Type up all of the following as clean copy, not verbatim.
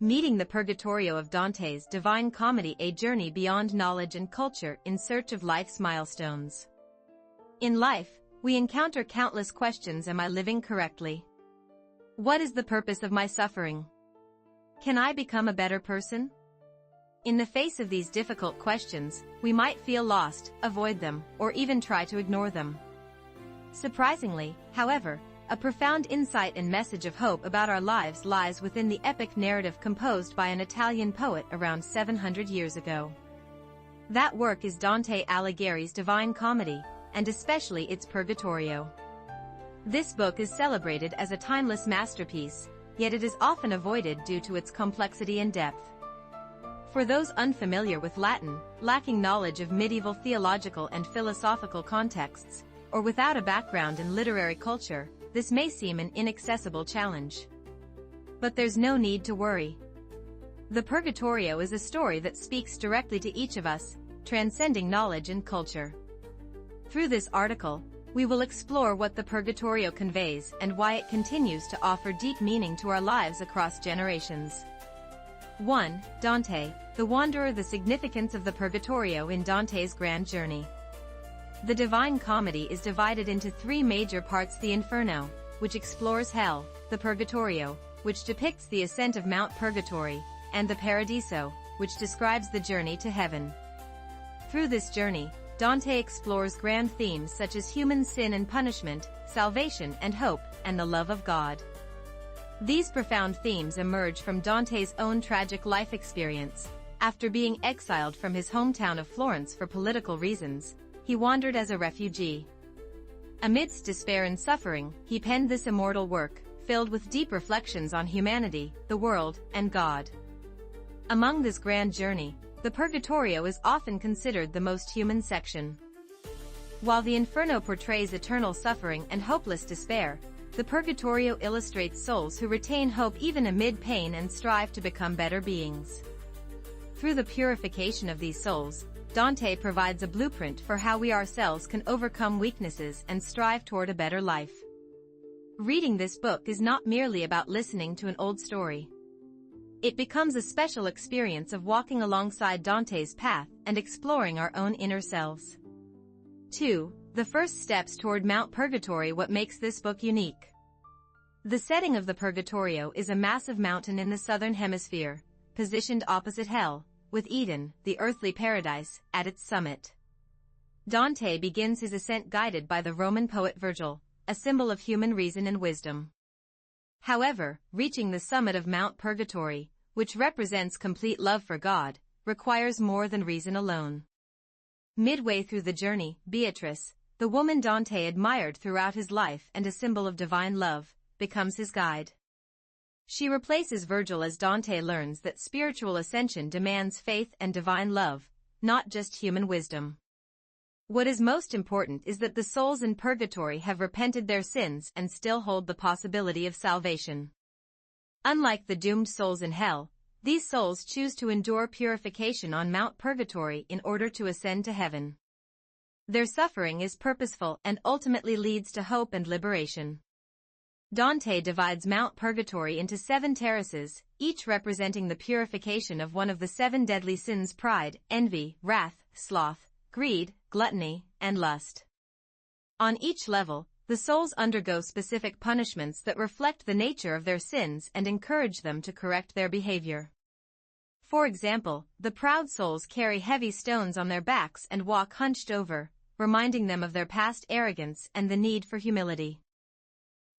Meeting the Purgatorio of Dante's Divine Comedy, a journey beyond knowledge and culture in search of life's milestones. In life, we encounter countless questions. Am I living correctly? What is the purpose of my suffering? Can I become a better person? In the face of these difficult questions, we might feel lost, avoid them, or even try to ignore them. Surprisingly, however, a profound insight and message of hope about our lives lies within the epic narrative composed by an Italian poet around 700 years ago. That work is Dante Alighieri's Divine Comedy, and especially its Purgatorio. This book is celebrated as a timeless masterpiece, yet it is often avoided due to its complexity and depth. For those unfamiliar with Latin, lacking knowledge of medieval theological and philosophical contexts, or without a background in literary culture, this may seem an inaccessible challenge. But there's no need to worry. The Purgatorio is a story that speaks directly to each of us, transcending knowledge and culture. Through this article, we will explore what the Purgatorio conveys and why it continues to offer deep meaning to our lives across generations. 1. Dante, the Wanderer. The significance of the Purgatorio in Dante's grand journey. The Divine Comedy is divided into three major parts: the Inferno, which explores hell; the Purgatorio, which depicts the ascent of Mount Purgatory; and the Paradiso, which describes the journey to heaven. Through this journey, Dante explores grand themes such as human sin and punishment, salvation and hope, and the love of God. These profound themes emerge from Dante's own tragic life experience. After being exiled from his hometown of Florence for political reasons, he wandered as a refugee. Amidst despair and suffering, he penned this immortal work, filled with deep reflections on humanity, the world, and God. Among this grand journey, the Purgatorio is often considered the most human section. While the Inferno portrays eternal suffering and hopeless despair, the Purgatorio illustrates souls who retain hope even amid pain and strive to become better beings. Through the purification of these souls, Dante provides a blueprint for how we ourselves can overcome weaknesses and strive toward a better life. Reading this book is not merely about listening to an old story. It becomes a special experience of walking alongside Dante's path and exploring our own inner selves. 2. The first steps toward Mount Purgatory. What makes this book unique? The setting of the Purgatorio is a massive mountain in the southern hemisphere, positioned opposite hell, with Eden, the earthly paradise, at its summit. Dante begins his ascent guided by the Roman poet Virgil, a symbol of human reason and wisdom. However, reaching the summit of Mount Purgatory, which represents complete love for God, requires more than reason alone. Midway through the journey, Beatrice, the woman Dante admired throughout his life and a symbol of divine love, becomes his guide. She replaces Virgil as Dante learns that spiritual ascension demands faith and divine love, not just human wisdom. What is most important is that the souls in purgatory have repented their sins and still hold the possibility of salvation. Unlike the doomed souls in hell, these souls choose to endure purification on Mount Purgatory in order to ascend to heaven. Their suffering is purposeful and ultimately leads to hope and liberation. Dante divides Mount Purgatory into 7 terraces, each representing the purification of one of the 7 deadly sins: pride, envy, wrath, sloth, greed, gluttony, and lust. On each level, the souls undergo specific punishments that reflect the nature of their sins and encourage them to correct their behavior. For example, the proud souls carry heavy stones on their backs and walk hunched over, reminding them of their past arrogance and the need for humility.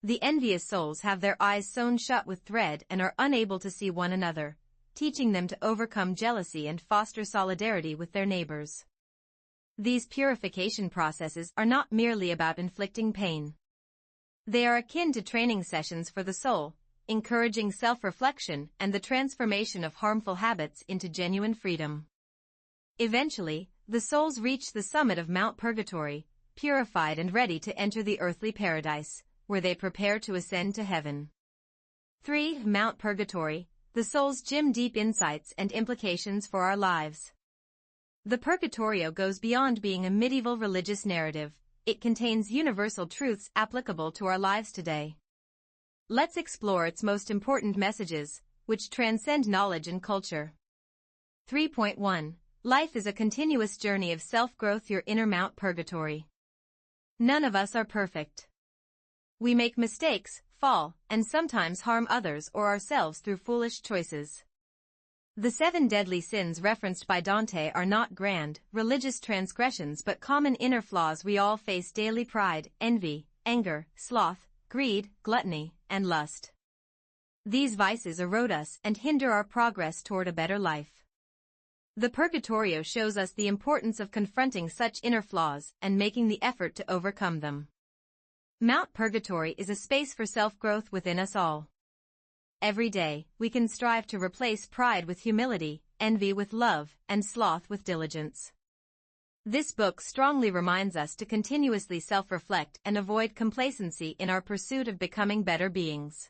The envious souls have their eyes sewn shut with thread and are unable to see one another, teaching them to overcome jealousy and foster solidarity with their neighbors. These purification processes are not merely about inflicting pain. They are akin to training sessions for the soul, encouraging self-reflection and the transformation of harmful habits into genuine freedom. Eventually, the souls reach the summit of Mount Purgatory, purified and ready to enter the earthly paradise, where they prepare to ascend to heaven. 3. Mount Purgatory, the soul's gym. Deep insights and implications for our lives. The Purgatorio goes beyond being a medieval religious narrative. It contains universal truths applicable to our lives today. Let's explore its most important messages, which transcend knowledge and culture. 3.1. Life is a continuous journey of self-growth, your inner Mount Purgatory. None of us are perfect. We make mistakes, fall, and sometimes harm others or ourselves through foolish choices. The 7 deadly sins referenced by Dante are not grand, religious transgressions but common inner flaws we all face daily: pride, envy, anger, sloth, greed, gluttony, and lust. These vices erode us and hinder our progress toward a better life. The Purgatorio shows us the importance of confronting such inner flaws and making the effort to overcome them. Mount Purgatory is a space for self-growth within us all. Every day, we can strive to replace pride with humility, envy with love, and sloth with diligence. This book strongly reminds us to continuously self-reflect and avoid complacency in our pursuit of becoming better beings.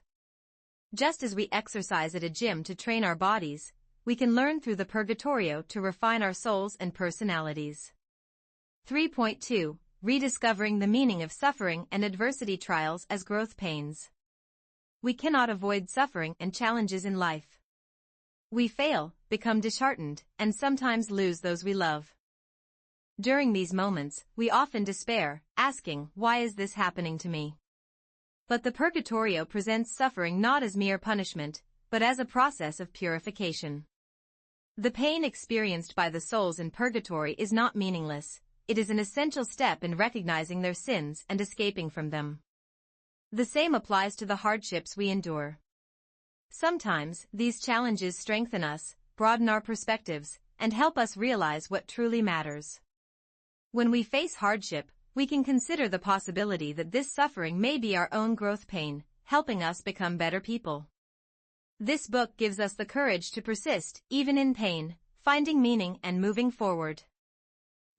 Just as we exercise at a gym to train our bodies, we can learn through the Purgatorio to refine our souls and personalities. 3.2. Rediscovering the meaning of suffering and adversity: trials as growth pains. We cannot avoid suffering and challenges in life. We fail, become disheartened, and sometimes lose those we love. During these moments, we often despair, asking, "Why is this happening to me?" But the Purgatorio presents suffering not as mere punishment, but as a process of purification. The pain experienced by the souls in purgatory is not meaningless. It is an essential step in recognizing their sins and escaping from them. The same applies to the hardships we endure. Sometimes, these challenges strengthen us, broaden our perspectives, and help us realize what truly matters. When we face hardship, we can consider the possibility that this suffering may be our own growth pain, helping us become better people. This book gives us the courage to persist, even in pain, finding meaning and moving forward.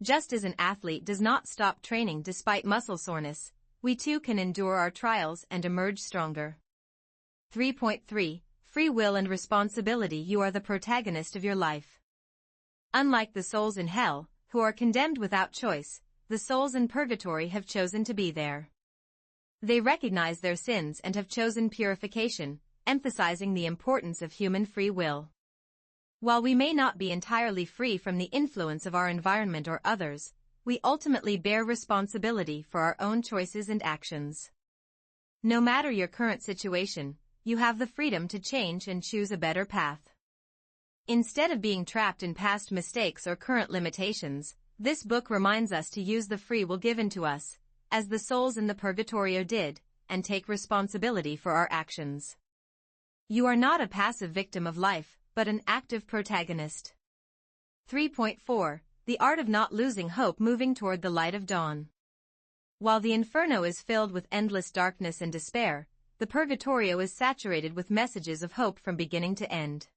Just as an athlete does not stop training despite muscle soreness, we too can endure our trials and emerge stronger. 3.3. Free will and responsibility: you are the protagonist of your life. Unlike the souls in hell, who are condemned without choice, the souls in purgatory have chosen to be there. They recognize their sins and have chosen purification, emphasizing the importance of human free will. While we may not be entirely free from the influence of our environment or others, we ultimately bear responsibility for our own choices and actions. No matter your current situation, you have the freedom to change and choose a better path. Instead of being trapped in past mistakes or current limitations, this book reminds us to use the free will given to us, as the souls in the Purgatorio did, and take responsibility for our actions. You are not a passive victim of life, but an active protagonist. 3.4. The art of not losing hope: moving toward the light of dawn. While the Inferno is filled with endless darkness and despair, the Purgatorio is saturated with messages of hope from beginning to end.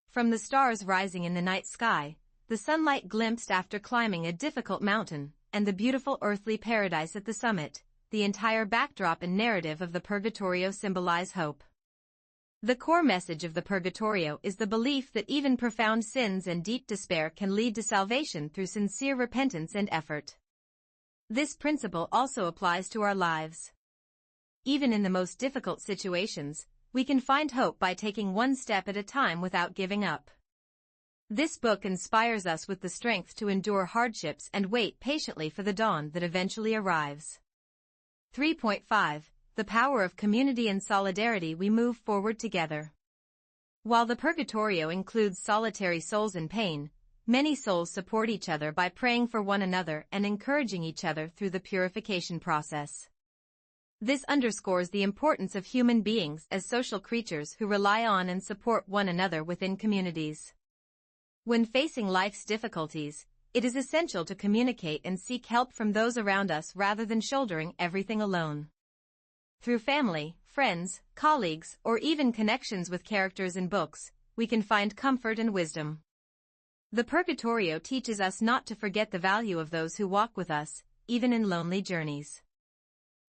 From the stars rising in the night sky, the sunlight glimpsed after climbing a difficult mountain, and the beautiful earthly paradise at the summit, the entire backdrop and narrative of the Purgatorio symbolize hope. The core message of the Purgatorio is the belief that even profound sins and deep despair can lead to salvation through sincere repentance and effort. This principle also applies to our lives. Even in the most difficult situations, we can find hope by taking one step at a time without giving up. This book inspires us with the strength to endure hardships and wait patiently for the dawn that eventually arrives. 3.5. The power of community and solidarity: we move forward together. While the Purgatorio includes solitary souls in pain, many souls support each other by praying for one another and encouraging each other through the purification process. This underscores the importance of human beings as social creatures who rely on and support one another within communities. When facing life's difficulties, it is essential to communicate and seek help from those around us rather than shouldering everything alone. Through family, friends, colleagues, or even connections with characters in books, we can find comfort and wisdom. The Purgatorio teaches us not to forget the value of those who walk with us, even in lonely journeys.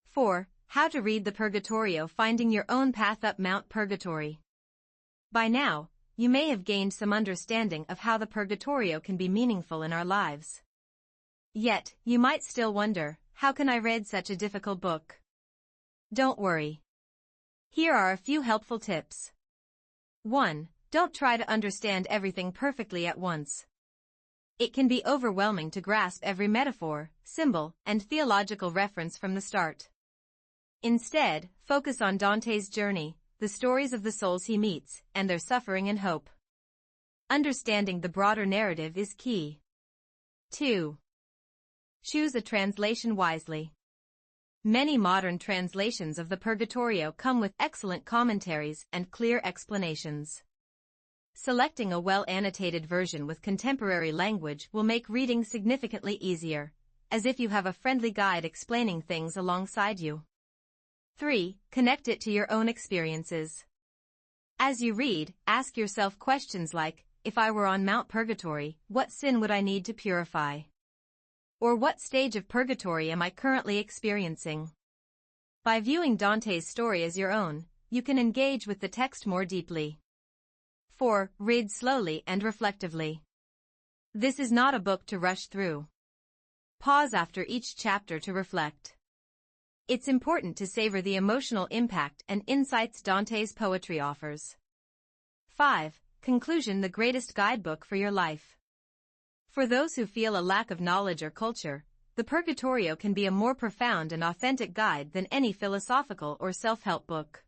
4. How to read the Purgatorio: finding your own path up Mount Purgatory. By now, you may have gained some understanding of how the Purgatorio can be meaningful in our lives. Yet, you might still wonder, how can I read such a difficult book? Don't worry. Here are a few helpful tips. 1. Don't try to understand everything perfectly at once. It can be overwhelming to grasp every metaphor, symbol, and theological reference from the start. Instead, focus on Dante's journey, the stories of the souls he meets, and their suffering and hope. Understanding the broader narrative is key. 2. Choose a translation wisely. Many modern translations of the Purgatorio come with excellent commentaries and clear explanations. Selecting a well-annotated version with contemporary language will make reading significantly easier, as if you have a friendly guide explaining things alongside you. 3. Connect it to your own experiences. As you read, ask yourself questions like, if I were on Mount Purgatory, what sin would I need to purify? Or what stage of purgatory am I currently experiencing? By viewing Dante's story as your own, you can engage with the text more deeply. 4. Read slowly and reflectively. This is not a book to rush through. Pause after each chapter to reflect. It's important to savor the emotional impact and insights Dante's poetry offers. 5. Conclusion: the greatest guidebook for your life. For those who feel a lack of knowledge or culture, the Purgatorio can be a more profound and authentic guide than any philosophical or self-help book.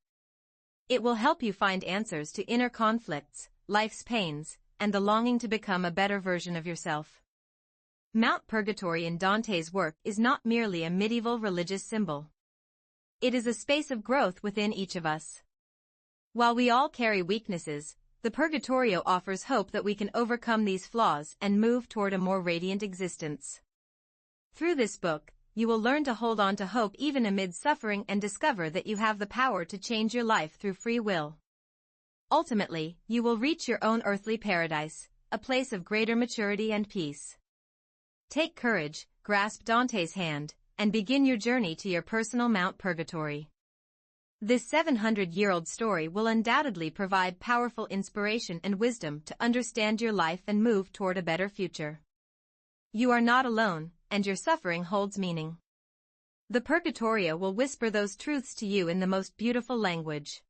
It will help you find answers to inner conflicts, life's pains, and the longing to become a better version of yourself. Mount Purgatory in Dante's work is not merely a medieval religious symbol. It is a space of growth within each of us. While we all carry weaknesses, the Purgatorio offers hope that we can overcome these flaws and move toward a more radiant existence. Through this book, you will learn to hold on to hope even amid suffering and discover that you have the power to change your life through free will. Ultimately, you will reach your own earthly paradise, a place of greater maturity and peace. Take courage, grasp Dante's hand, and begin your journey to your personal Mount Purgatory. This 700-year-old story will undoubtedly provide powerful inspiration and wisdom to understand your life and move toward a better future. You are not alone, and your suffering holds meaning. The Purgatorio will whisper those truths to you in the most beautiful language.